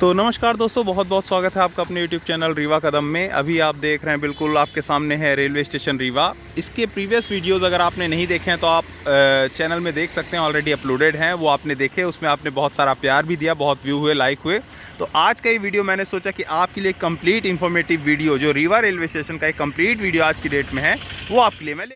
तो नमस्कार दोस्तों, बहुत बहुत स्वागत है आपका अपने YouTube चैनल रीवा कदम में। अभी आप देख रहे हैं, बिल्कुल आपके सामने है रेलवे स्टेशन रीवा। इसके प्रीवियस वीडियोस अगर आपने नहीं देखे हैं तो आप चैनल में देख सकते हैं, ऑलरेडी अपलोडेड हैं, वो आपने देखे। उसमें आपने बहुत सारा प्यार भी दिया, बहुत व्यू हुए, लाइक हुए। तो आज का ये वीडियो मैंने सोचा कि आपके लिए कंप्लीट इन्फॉर्मेटिव वीडियो, जो रीवा रेलवे स्टेशन का एक कंप्लीट वीडियो आज की डेट में है, वो आपके लिए मैं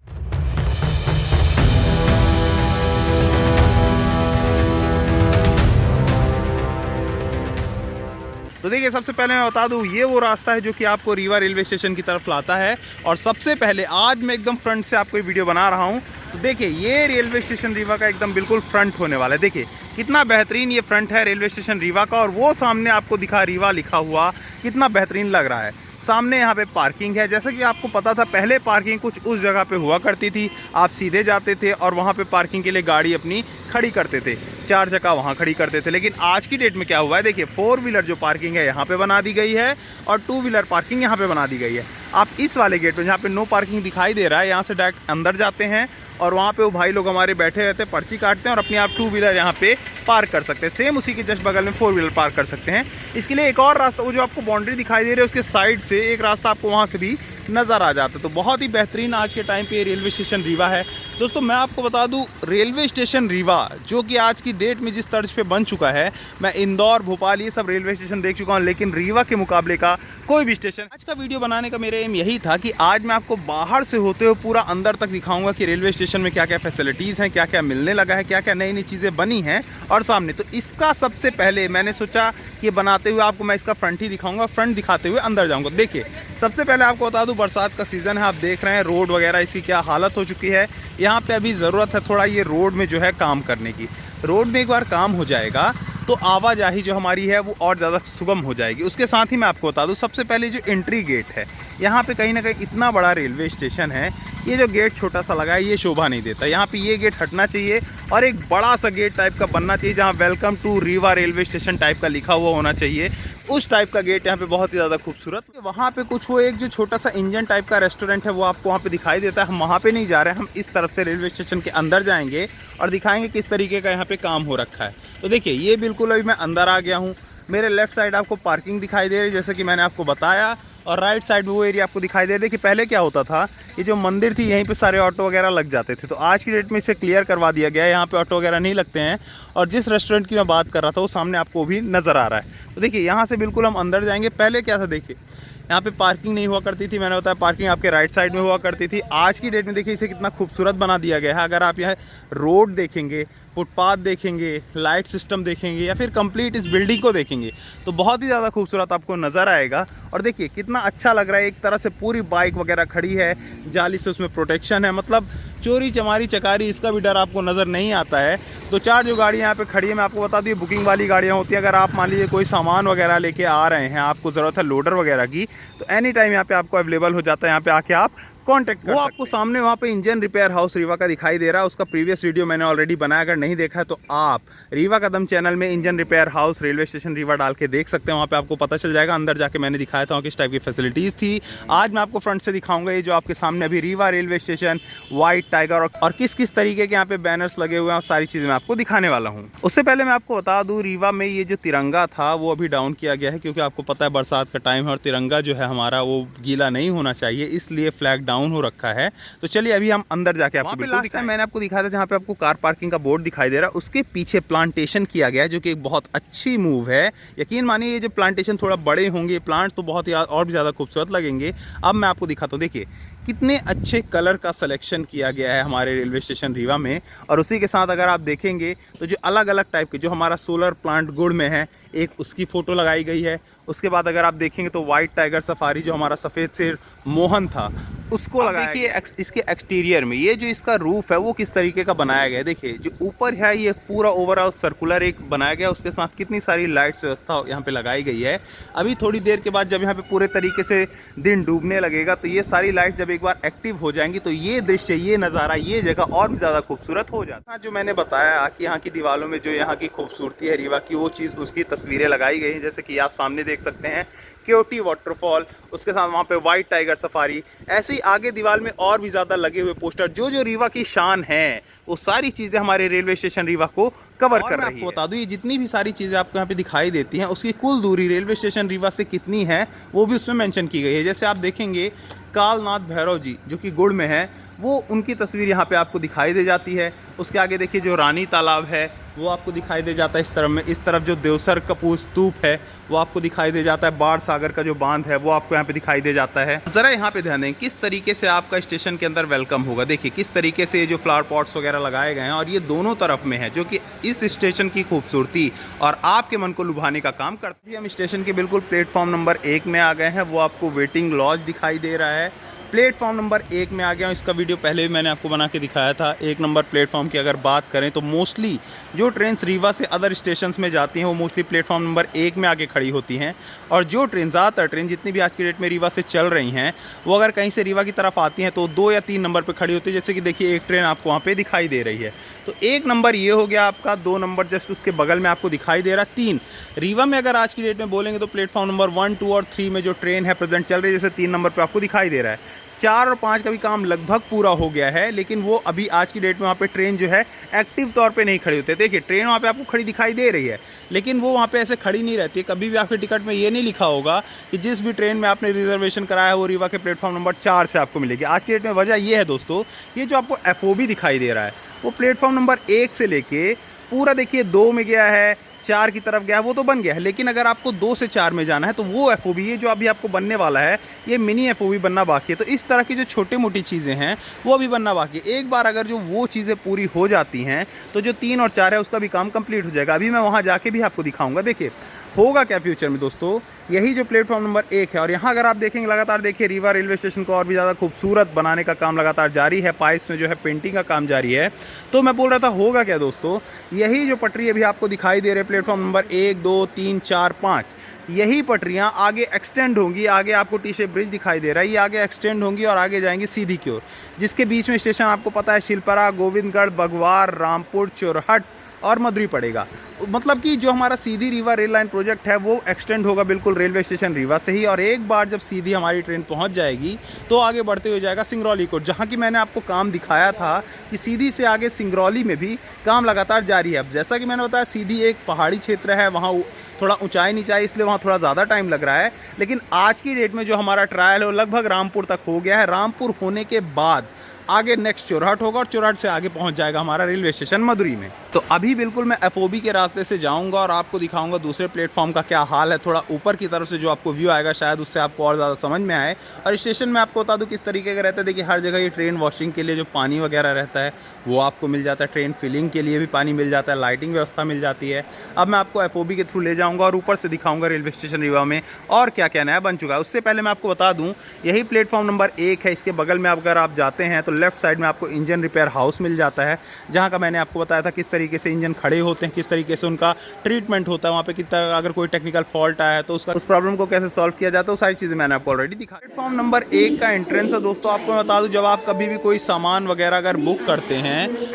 तो देखिए, सबसे पहले मैं बता दूं, ये वो रास्ता है जो कि आपको रीवा रेलवे स्टेशन की तरफ लाता है। और सबसे पहले आज मैं एकदम फ्रंट से आपको ये वीडियो बना रहा हूं। तो देखिए, ये रेलवे स्टेशन रीवा का एकदम बिल्कुल फ्रंट होने वाला है। देखिए कितना बेहतरीन ये फ्रंट है रेलवे स्टेशन रीवा का, और वो सामने आपको दिखा रीवा लिखा हुआ, कितना बेहतरीन लग रहा है। सामने यहाँ पे पार्किंग है। जैसे कि आपको पता था, पहले पार्किंग कुछ उस जगह पे हुआ करती थी। आप सीधे जाते थे और वहाँ पे पार्किंग के लिए गाड़ी अपनी खड़ी करते थे, 4 चक्का वहाँ खड़ी करते थे। लेकिन आज की डेट में क्या हुआ है, देखिए 4 व्हीलर जो पार्किंग है यहाँ पे बना दी गई है, और 2 व्हीलर पार्किंग यहाँ पे बना दी गई है। आप इस वाले गेट पे, जहाँ पे नो पार्किंग दिखाई दे रहा है, यहाँ से डायरेक्ट अंदर जाते हैं और वहाँ पे वो भाई लोग हमारे बैठे रहते हैं, पर्ची काटते हैं और अपने आप 2 व्हीलर यहाँ पे पार्क कर सकते हैं। सेम उसी के जस्ट बगल में 4 व्हीलर पार्क कर सकते हैं। इसके लिए एक और रास्ता, वो जो आपको बाउंड्री दिखाई दे रही है, उसके साइड से एक रास्ता आपको वहाँ से भी नज़र आ जाता है। तो बहुत ही बेहतरीन आज के टाइम पे रेलवे स्टेशन रीवा है। दोस्तों मैं आपको बता दूं, रेलवे स्टेशन रीवा जो कि आज की डेट में जिस तर्ज पे बन चुका है, मैं इंदौर, भोपाल, ये सब रेलवे स्टेशन देख चुका हूं, लेकिन रीवा के मुकाबले का कोई भी स्टेशन। आज का वीडियो बनाने का मेरा एम यही था कि आज मैं आपको बाहर से होते हुए पूरा अंदर तक दिखाऊंगा कि रेलवे स्टेशन में क्या क्या फैसिलिटीज़ हैं, क्या क्या मिलने लगा है, क्या क्या नई नई चीज़ें बनी हैं और सामने। तो इसका सबसे पहले मैंने सोचा कि बनाते हुए आपको मैं इसका फ्रंट ही दिखाऊंगा, फ्रंट दिखाते हुए अंदर जाऊँगा। देखिए, सबसे पहले आपको बता दूं, बरसात का सीज़न है, आप देख रहे हैं रोड वगैरह इसकी क्या हालत हो चुकी है। यहाँ पे अभी ज़रूरत है थोड़ा ये रोड में जो है काम करने की। रोड में एक बार काम हो जाएगा तो आवाजाही जो हमारी है वो और ज़्यादा सुगम हो जाएगी। उसके साथ ही मैं आपको बता दूं, सबसे पहले जो एंट्री गेट है, यहाँ पे कहीं ना कहीं इतना बड़ा रेलवे स्टेशन है, ये जो गेट छोटा सा लगा है ये शोभा नहीं देता। यहाँ पे ये गेट हटना चाहिए और एक बड़ा सा गेट टाइप का बनना चाहिए, जहाँ welcome to Rewa railway station type का लिखा हुआ होना चाहिए। उस टाइप का गेट यहाँ पे बहुत ही ज़्यादा खूबसूरत। वहाँ पे कुछ वो एक जो छोटा सा इंजन टाइप का रेस्टोरेंट है, वो आपको वहाँ पे दिखाई देता है। हम वहाँ पे नहीं जा रहे हैं, हम इस तरफ से रेलवे स्टेशन के अंदर जाएंगे और दिखाएंगे किस तरीके का यहाँ पे काम हो रखा है। तो देखिए, ये बिल्कुल अभी मैं अंदर आ गया हूँ। मेरे लेफ्ट साइड आपको पार्किंग दिखाई दे रही है, जैसे कि मैंने आपको बताया, और राइट साइड में वो एरिया आपको दिखाई दे रही है। कि पहले क्या होता था, ये जो मंदिर थी, यहीं पे सारे ऑटो वगैरह लग जाते थे। तो आज की डेट में इसे क्लियर करवा दिया गया है, यहाँ पे ऑटो वगैरह नहीं लगते हैं। और जिस रेस्टोरेंट की मैं बात कर रहा था, वो सामने आपको भी नज़र आ रहा है। तो देखिए, यहाँ से बिल्कुल हम अंदर जाएंगे। पहले क्या था, देखिए यहाँ पे पार्किंग नहीं हुआ करती थी, मैंने बताया पार्किंग आपके राइट साइड में हुआ करती थी। आज की डेट में देखिए इसे कितना खूबसूरत बना दिया गया है। अगर आप यहाँ रोड देखेंगे, फुटपाथ देखेंगे, लाइट सिस्टम देखेंगे, या फिर कंप्लीट इस बिल्डिंग को देखेंगे, तो बहुत ही ज़्यादा खूबसूरत आपको नज़र आएगा। और देखिए कितना अच्छा लग रहा है। एक तरह से पूरी बाइक वगैरह खड़ी है, जाली से उसमें प्रोटेक्शन है, मतलब चोरी चमारी चकारी इसका भी डर आपको नज़र नहीं आता है। 2-4 जो गाड़ियाँ यहाँ पे खड़ी है, मैं आपको बता दूँ, बुकिंग वाली गाड़ियाँ होती हैं। अगर आप मान लीजिए कोई सामान वगैरह लेके आ रहे हैं, आपको ज़रूरत है लोडर वगैरह की, तो एनी टाइम यहाँ पे आपको अवेलेबल हो जाता है। यहाँ पे आके आप कॉन्टैक्ट वो आपको सामने वहाँ पे इंजन रिपेयर हाउस रीवा का दिखाई दे रहा है। उसका प्रीवियस वीडियो मैंने ऑलरेडी बनाया, अगर नहीं देखा है तो आप रीवा कदम चैनल में engine repair house railway station Rewa डाल के देख सकते हैं। वहाँ पे आपको पता चल जाएगा। अंदर जाके मैंने दिखाया था किस टाइप की फैसिलिटीज़ थी। आज मैं आपको फ्रंट से दिखाऊंगा ये जो आपके सामने अभी Rewa railway station, white tiger, और किस किस तरीके के यहाँ पे बैनर्स लगे हुए हैं, और सारी चीज़ें मैं आपको दिखाने वाला हूँ। उससे पहले मैं आपको बता दूँ, रीवा में ये जो तिरंगा था वो अभी डाउन किया गया है, क्योंकि आपको पता है बरसात का टाइम है और तिरंगा जो है हमारा वो गीला नहीं होना चाहिए, इसलिए फ्लैग डाउन हो रखा है। तो चलिए अभी हम अंदर जाके आपको बिल्कुल दिखाएं। मैंने आपको दिखाया था जहाँ पे आपको कार पार्किंग का बोर्ड दिखाई दे रहा है, उसके पीछे प्लांटेशन किया गया है, जो कि एक बहुत अच्छी मूव है। यकीन मानिए, ये जो प्लांटेशन थोड़ा बड़े होंगे प्लांट, तो बहुत ही और भी ज़्यादा खूबसूरत लगेंगे। अब मैं आपको दिखाता हूँ, देखिए कितने अच्छे कलर का सिलेक्शन किया गया है हमारे रेलवे स्टेशन रीवा में। और उसी के साथ अगर आप देखेंगे तो जो अलग अलग टाइप के, जो हमारा सोलर प्लांट गुड़ में है, एक उसकी फ़ोटो लगाई गई है। उसके बाद अगर आप देखेंगे तो वाइट टाइगर सफारी, जो हमारा सफ़ेद शेर मोहन था, उसको लगाया। देखिए इसके एक्सटीरियर में ये जो इसका रूफ है वो किस तरीके का बनाया गया है। देखिए जो ऊपर है ये पूरा ओवरऑल सर्कुलर एक बनाया गया, उसके साथ कितनी सारी लाइट्स व्यवस्था यहाँ पे लगाई गई है। अभी थोड़ी देर के बाद जब यहाँ पे पूरे तरीके से दिन डूबने लगेगा, तो ये सारी लाइट जब एक बार एक्टिव हो जाएंगी, तो ये दृश्य, ये नज़ारा, ये जगह और भी ज़्यादा खूबसूरत हो जाता है। जो मैंने बताया कि यहाँ की दीवारों में जो यहाँ की खूबसूरती है रीवा की, वो चीज़, उसकी तस्वीरें लगाई गई हैं। जैसे कि आप सामने देख सकते हैं केओटी वाटरफॉल, उसके साथ वहाँ पे वाइट टाइगर सफारी, ऐसे ही आगे दीवार में और भी ज़्यादा लगे हुए पोस्टर, जो जो रीवा की शान है वो सारी चीज़ें हमारे रेलवे स्टेशन रीवा को कवर कर रही है। आपको बता दूं, ये जितनी भी सारी चीज़ें आपको यहाँ पे दिखाई देती हैं उसकी कुल दूरी रेलवे स्टेशन रीवा से कितनी है वो भी उसमें मेंशन की गई है। जैसे आप देखेंगे कालनाथ भैरव जी जो कि गुड़ में है, वो उनकी तस्वीर यहाँ पे आपको दिखाई दे जाती है। उसके आगे देखिए जो रानी तालाब है वो आपको दिखाई दे जाता है इस तरफ में। इस तरफ जो देवसर कपूर स्तूप है वो आपको दिखाई दे जाता है। बाढ़ सागर का जो बांध है वो आपको यहाँ पे दिखाई दे जाता है। ज़रा यहाँ पे ध्यान दें किस तरीके से आपका स्टेशन के अंदर वेलकम होगा। देखिए किस तरीके से जो फ्लावर पॉट्स वगैरह लगाए गए हैं और ये दोनों तरफ में है, जो कि इस स्टेशन की खूबसूरती और आपके मन को लुभाने का काम करती है। हम स्टेशन के बिल्कुल प्लेटफॉर्म नंबर 1 में आ गए हैं। वो आपको वेटिंग लॉज दिखाई दे रहा है। प्लेटफॉर्म नंबर 1 में आ गया हूँ। इसका वीडियो पहले भी मैंने आपको बना के दिखाया था। 1 नंबर प्लेटफॉर्म की अगर बात करें तो मोस्टली जो ट्रेन रीवा से अदर स्टेशंस में जाती हैं वो मोस्टली प्लेटफॉर्म नंबर 1 में आके खड़ी होती हैं। और जो ट्रेन ज़्यादातर ट्रेन जितनी भी आज की डेट में रीवा से चल रही हैं वो अगर कहीं से रीवा की तरफ आती हैं तो 2 या 3 नंबर पर खड़ी होती है। जैसे कि देखिए एक ट्रेन आपको वहाँ पर दिखाई दे रही है। तो 1 नंबर ये हो गया आपका। 2 नंबर जस्ट उसके बगल में आपको दिखाई दे रहा है। 3 रीवा में अगर आज की डेट में बोलेंगे तो प्लेटफॉर्म नंबर 1, 2 और 3 में जो ट्रेन है प्रेजेंट चल रही है, जैसे 3 नंबर पर आपको दिखाई दे रहा है। 4 और 5 का भी काम लगभग पूरा हो गया है, लेकिन वो अभी आज की डेट में वहाँ पे ट्रेन जो है एक्टिव तौर पे नहीं खड़ी होती है। देखिए ट्रेन वहाँ पे आपको खड़ी दिखाई दे रही है, लेकिन वो वहाँ पे ऐसे खड़ी नहीं रहती है। कभी भी आपके टिकट में ये नहीं लिखा होगा कि जिस भी ट्रेन में आपने रिजर्वेशन कराया है वो रीवा के प्लेटफॉर्म नंबर 4 से आपको मिलेगी। आज की डेट में वजह ये है दोस्तों, ये जो आपको FOB दिखाई दे रहा है वो प्लेटफॉर्म नंबर 1 से लेके पूरा देखिए 2 में गया है, 4 की तरफ गया, वो तो बन गया है। लेकिन अगर आपको 2 से 4 में जाना है तो वो FOB ये जो अभी आपको बनने वाला है ये मिनी FOB बनना बाकी है। तो इस तरह की जो छोटी मोटी चीज़ें हैं वो अभी बनना बाकी है। एक बार अगर जो वो चीज़ें पूरी हो जाती हैं तो जो 3 और 4 है उसका भी काम कंप्लीट हो जाएगा। अभी मैं वहाँ जाके भी आपको दिखाऊंगा। देखिए होगा क्या फ्यूचर में दोस्तों, यही जो प्लेटफॉर्म नंबर 1 है और यहाँ अगर आप देखेंगे लगातार देखिए रीवा रेलवे स्टेशन को और भी ज़्यादा खूबसूरत बनाने का काम लगातार जारी है। पाइप्स में जो है पेंटिंग का काम जारी है। तो मैं बोल रहा था होगा क्या दोस्तों, यही जो पटरी अभी आपको दिखाई दे रहे हैं प्लेटफॉर्म नंबर 1, 2, 3, 4, 5, यही पटरियाँ आगे एक्सटेंड होंगी। आगे आपको टी शेप ब्रिज दिखाई दे रहा है, ये आगे एक्सटेंड होंगी और आगे जाएंगी सीधी की ओर, जिसके बीच में स्टेशन आपको पता है शिल्परा, गोविंदगढ़, बगवार, रामपुर, चोरहट और मदुरई पड़ेगा। मतलब कि जो हमारा Sidhi Rewa rail line project है वो एक्सटेंड होगा बिल्कुल रेलवे स्टेशन रीवा से ही। और एक बार जब सीधी हमारी ट्रेन पहुंच जाएगी तो आगे बढ़ते हुए जाएगा सिंगरौली को, जहां कि मैंने आपको काम दिखाया था कि सीधी से आगे सिंगरौली में भी काम लगातार जारी है। अब जैसा कि मैंने बताया सीधी एक पहाड़ी क्षेत्र है, वहाँ थोड़ा ऊंचाई नीचाई, इसलिए वहाँ थोड़ा ज़्यादा टाइम लग रहा है। लेकिन आज की डेट में जो हमारा ट्रायल है वो लगभग रामपुर तक हो गया है। रामपुर होने के बाद आगे नेक्स्ट चोरहट होगा और चोरहट से आगे पहुंच जाएगा हमारा रेलवे स्टेशन मदुरई में। तो अभी बिल्कुल मैं FOB के रास्ते से जाऊंगा और आपको दिखाऊंगा दूसरे प्लेटफॉर्म का क्या हाल है। थोड़ा ऊपर की तरफ से जो आपको व्यू आएगा शायद उससे आपको और ज़्यादा समझ में आए। और स्टेशन में आपको बता दूं किस तरीके का रहता है। देखिए हर जगह ये ट्रेन वॉशिंग के लिए जो पानी वगैरह रहता है वो आपको मिल जाता है। ट्रेन फिलिंग के लिए भी पानी मिल जाता है, लाइटिंग व्यवस्था मिल जाती है। अब मैं आपको FOB के थ्रू ले जाऊँगा और ऊपर से दिखाऊँगा रेलवे स्टेशन रीवा में और क्या क्या नया बन चुका है। उससे पहले मैं आपको बता दूँ यही प्लेटफॉर्म नंबर 1 है, इसके बगल में अगर आप जाते हैं तो लेफ्ट साइड में आपको इंजन रिपेयर हाउस मिल जाता है, जहाँ का मैंने आपको बताया था किस तरीके से इंजन खड़े होते हैं, किस तरीके से उनका ट्रीटमेंट होता है, वहाँ पे कितना अगर कोई टेक्निकल फॉल्ट आया है तो उसका उस प्रॉब्लम को कैसे सॉल्व किया जाता है, वो सारी चीज़ें मैंने आपको ऑलरेडी दिखाई। प्लेटफॉर्म नंबर 1 का एंट्रेंस है दोस्तों। आपको मैं बता दूं जब आप कभी भी कोई सामान वगैरह अगर बुक करते हैं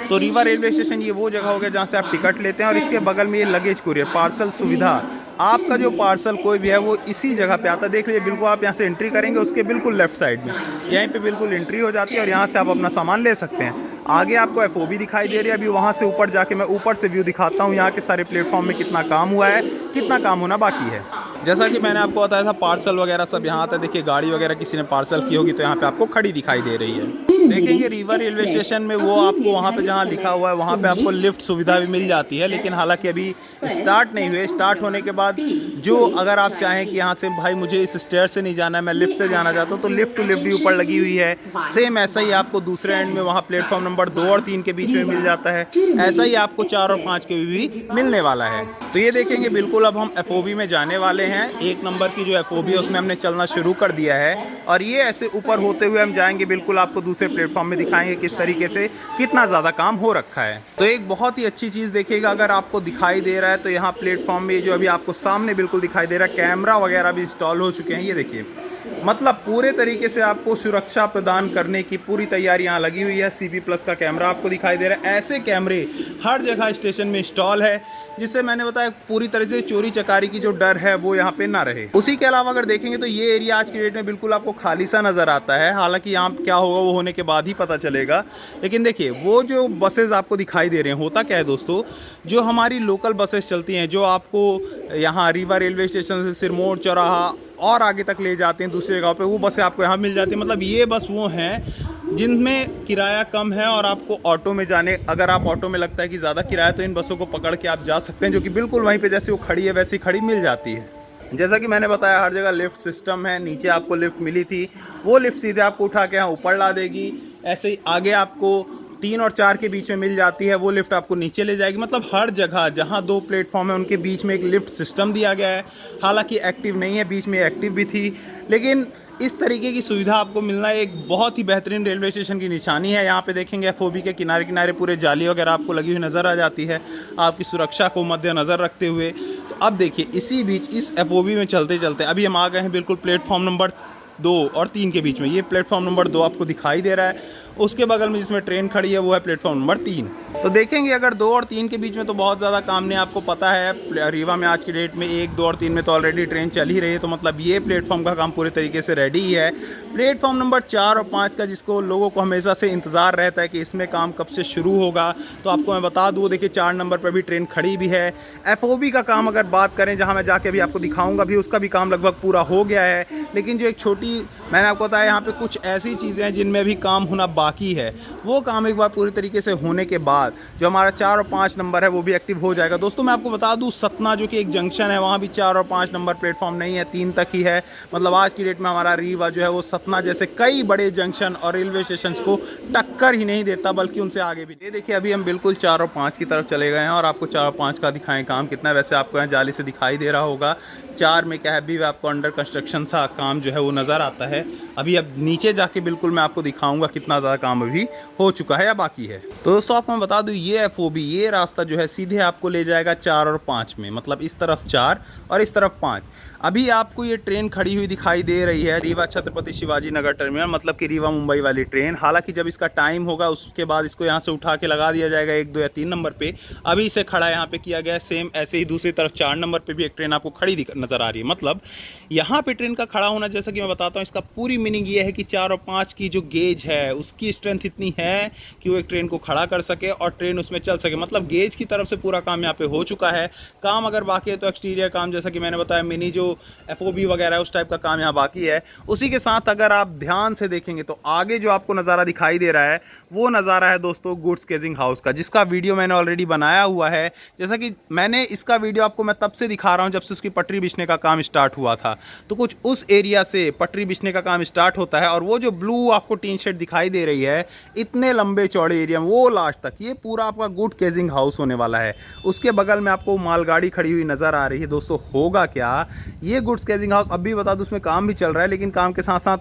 तो रीवा रेलवे स्टेशन ये वो जगह हो गया जहाँ से आप टिकट लेते हैं और इसके बगल में ये लगेज कुरियर पार्सल सुविधा, आपका जो पार्सल कोई भी है वो इसी जगह पे आता है। देख लीजिए बिल्कुल आप यहाँ से एंट्री करेंगे उसके बिल्कुल लेफ्ट साइड में यहीं पे बिल्कुल एंट्री हो जाती है और यहाँ से आप अपना सामान ले सकते हैं। आगे आपको FOB दिखाई दे रही है। अभी वहाँ से ऊपर जाके मैं ऊपर से व्यू दिखाता हूँ यहाँ के सारे प्लेटफॉर्म में कितना काम हुआ है, कितना काम होना बाकी है। जैसा कि मैंने आपको बताया था पार्सल वगैरह सब यहाँ आता है। देखिए गाड़ी वगैरह किसी ने पार्सल की होगी तो यहाँ पे आपको खड़ी दिखाई दे रही है। देखेंगे रीवा रेलवे स्टेशन में वो आपको वहाँ पे जहाँ लिखा हुआ है वहाँ पे आपको लिफ्ट सुविधा भी मिल जाती है, लेकिन हालांकि अभी स्टार्ट नहीं हुए। स्टार्ट होने के बाद जो अगर आप चाहें कि यहाँ से भाई मुझे इस स्टेयर से नहीं जाना है, मैं लिफ्ट से जाना चाहता हूँ, तो लिफ्ट टू लिफ्ट भी ऊपर लगी हुई है। सेम ऐसा ही आपको दूसरे एंड में वहाँ प्लेटफॉर्म नंबर 2 और 3 के बीच में मिल जाता है। ऐसा ही आपको 4 और 5 के भी मिलने वाला है। तो ये देखेंगे बिल्कुल अब हम FOB में जाने वाले हैं। 1 नंबर की जो FOB है उसमें हमने चलना शुरू कर दिया है और ये ऐसे ऊपर होते हुए हम जाएंगे। बिल्कुल आपको दूसरे प्लेटफॉर्म में दिखाएंगे किस तरीके से कितना ज़्यादा काम हो रखा है। तो एक बहुत ही अच्छी चीज़ देखिएगा अगर आपको दिखाई दे रहा है तो यहाँ प्लेटफॉर्म में जो अभी आपको सामने बिल्कुल दिखाई दे रहा है कैमरा वगैरह भी इंस्टॉल हो चुके हैं। ये देखिए मतलब पूरे तरीके से आपको सुरक्षा प्रदान करने की पूरी तैयारी यहाँ लगी हुई है। CP+ का कैमरा आपको दिखाई दे रहा है। ऐसे कैमरे हर जगह स्टेशन में इंस्टॉल है, जिससे मैंने बताया पूरी तरह से चोरी चकारी की जो डर है वो यहाँ पे ना रहे। उसी के अलावा अगर देखेंगे तो ये एरिया आज की डेट में बिल्कुल आपको खाली सा नज़र आता है। हालांकि यहाँ क्या होगा वो होने के बाद ही पता चलेगा। लेकिन देखिए वो जो बसेज आपको दिखाई दे रहे हैं, होता क्या है दोस्तों, जो हमारी लोकल बसेस चलती हैं जो आपको यहाँ रीवा रेलवे स्टेशन से सिरमौर चौराहा और आगे तक ले जाते हैं दूसरी जगह पे, वो बसें आपको यहाँ मिल जाती हैं। मतलब ये बस वो हैं जिनमें किराया कम है और आपको ऑटो में जाने, अगर आप ऑटो में लगता है कि ज़्यादा किराया, तो इन बसों को पकड़ के आप जा सकते हैं, जो कि बिल्कुल वहीं पे जैसे वो खड़ी है वैसी खड़ी मिल जाती है। जैसा कि मैंने बताया हर जगह लिफ्ट सिस्टम है। नीचे आपको लिफ्ट मिली थी, वो लिफ्ट सीधे आपको उठा के यहाँ ऊपर ला देगी। ऐसे ही आगे आपको 3 और 4 के बीच में मिल जाती है, वो लिफ्ट आपको नीचे ले जाएगी। मतलब हर जगह जहाँ 2 प्लेटफॉर्म है उनके बीच में एक लिफ्ट सिस्टम दिया गया है। हालांकि एक्टिव नहीं है, बीच में एक्टिव भी थी, लेकिन इस तरीके की सुविधा आपको मिलना एक बहुत ही बेहतरीन रेलवे स्टेशन की निशानी है। यहाँ पे देखेंगे FOB के किनारे किनारे पूरे जाली वगैरह आपको लगी हुई नज़र आ जाती है, आपकी सुरक्षा को मद्देनज़र रखते हुए। तो अब देखिए इसी बीच इस FOB में चलते चलते अभी हम आ गए हैं बिल्कुल प्लेटफॉर्म नंबर 2 और 3 के बीच में। ये प्लेटफॉर्म नंबर 2 आपको दिखाई दे रहा है। उसके बगल में जिसमें ट्रेन खड़ी है वो है प्लेटफॉर्म नंबर 3। तो देखेंगे अगर 2 और 3 के बीच में तो बहुत ज़्यादा काम नहीं, आपको पता है रीवा में आज की डेट में 1, 2 और 3 में तो ऑलरेडी ट्रेन चल ही रही है। तो मतलब ये प्लेटफॉर्म का काम पूरे तरीके से रेडी ही है। प्लेटफॉर्म नंबर 4 और 5 का जिसको लोगों को हमेशा से इंतज़ार रहता है कि इसमें काम कब से शुरू होगा, तो आपको मैं बता दूँ, देखिए 4 नंबर पर भी ट्रेन खड़ी भी है। FOB का काम अगर बात करें, जहाँ मैं जाके भी आपको दिखाऊँगा भी, उसका भी काम लगभग पूरा हो गया है। लेकिन जो एक छोटी, मैंने आपको बताया यहाँ पे कुछ ऐसी चीज़ें हैं जिनमें भी काम होना बाकी है, वो काम एक बार पूरी तरीके से होने के बाद जो हमारा 4 और 5 नंबर है वो भी एक्टिव हो जाएगा। दोस्तों मैं आपको बता दूं, सतना जो कि एक जंक्शन है, वहाँ भी 4 और 5 नंबर प्लेटफॉर्म नहीं है, 3 तक ही है। मतलब आज की डेट में हमारा रीवा जो है वो सतना जैसे कई बड़े जंक्शन और रेलवे स्टेशन को टक्कर ही नहीं देता, बल्कि उनसे आगे भी। ये देखिए अभी हम बिल्कुल 4 और 5 की तरफ चले गए हैं और आपको 4 और 5 का दिखाएं काम कितना है। वैसे आपको यहाँ जाली से दिखाई दे रहा होगा। 4 में क्या है, अभी आपको अंडर कंस्ट्रक्शन सा काम जो है वो नज़र आता है। अभी अब नीचे जाके बिल्कुल मैं आपको दिखाऊंगा कितना ज़्यादा काम अभी हो चुका है या बाकी है। तो दोस्तों आपको मैं बता दूं, ये FOB ये रास्ता जो है सीधे आपको ले जाएगा 4 और 5 में। मतलब इस तरफ 4 और इस तरफ 5। अभी आपको ये ट्रेन खड़ी हुई दिखाई दे रही है, रीवा छत्रपति शिवाजी नगर टर्मिनल, मतलब कि रीवा मुंबई वाली ट्रेन। हालांकि जब इसका टाइम होगा उसके बाद इसको यहाँ से उठा के लगा दिया जाएगा 1, 2 या 3 नंबर पे। अभी इसे खड़ा यहाँ पे किया गया है। सेम ऐसे ही दूसरी तरफ 4 नंबर पे भी एक ट्रेन आपको खड़ी नज़र आ रही है। मतलब यहाँ पे ट्रेन का खड़ा होना, जैसा कि मैं बताता हूँ, इसका पूरी मीनिंग ये है कि 4 और 5 की जो गेज है उसकी स्ट्रेंथ इतनी है कि वो एक ट्रेन को खड़ा कर सके और ट्रेन उसमें चल सके। मतलब गेज की तरफ से पूरा काम यहाँ पे हो चुका है। काम अगर बाकी है तो एक्सटीरियर काम, जैसा कि मैंने बताया, मिनी जो FOB वगैरह है उस टाइप का काम यहाँ बाकी है। उसी के साथ अगर आप ध्यान से देखेंगे तो आगे जो आपको नज़ारा दिखाई दे रहा है वो नज़ारा है दोस्तों गुड्स केजिंग हाउस का, जिसका वीडियो मैंने ऑलरेडी बनाया हुआ है। जैसा कि मैंने इसका वीडियो आपको मैं तब से दिखा रहा हूँ जब से उसकी पटरी बिछने का काम स्टार्ट हुआ था। तो कुछ उस एरिया से पटरी बिछने का काम स्टार्ट होता है और वो जो ब्लू आपको टीन शेड दिखाई दे रही है, इतने लंबे चौड़े एरिया में वो लास्ट तक, ये पूरा आपका गुड केजिंग हाउस होने वाला है। उसके बगल में आपको मालगाड़ी खड़ी हुई नज़र आ रही है। दोस्तों होगा क्या, ये गुड्स केजिंग हाउस अभी बता दूं उसमें काम भी चल रहा है, लेकिन काम के साथ साथ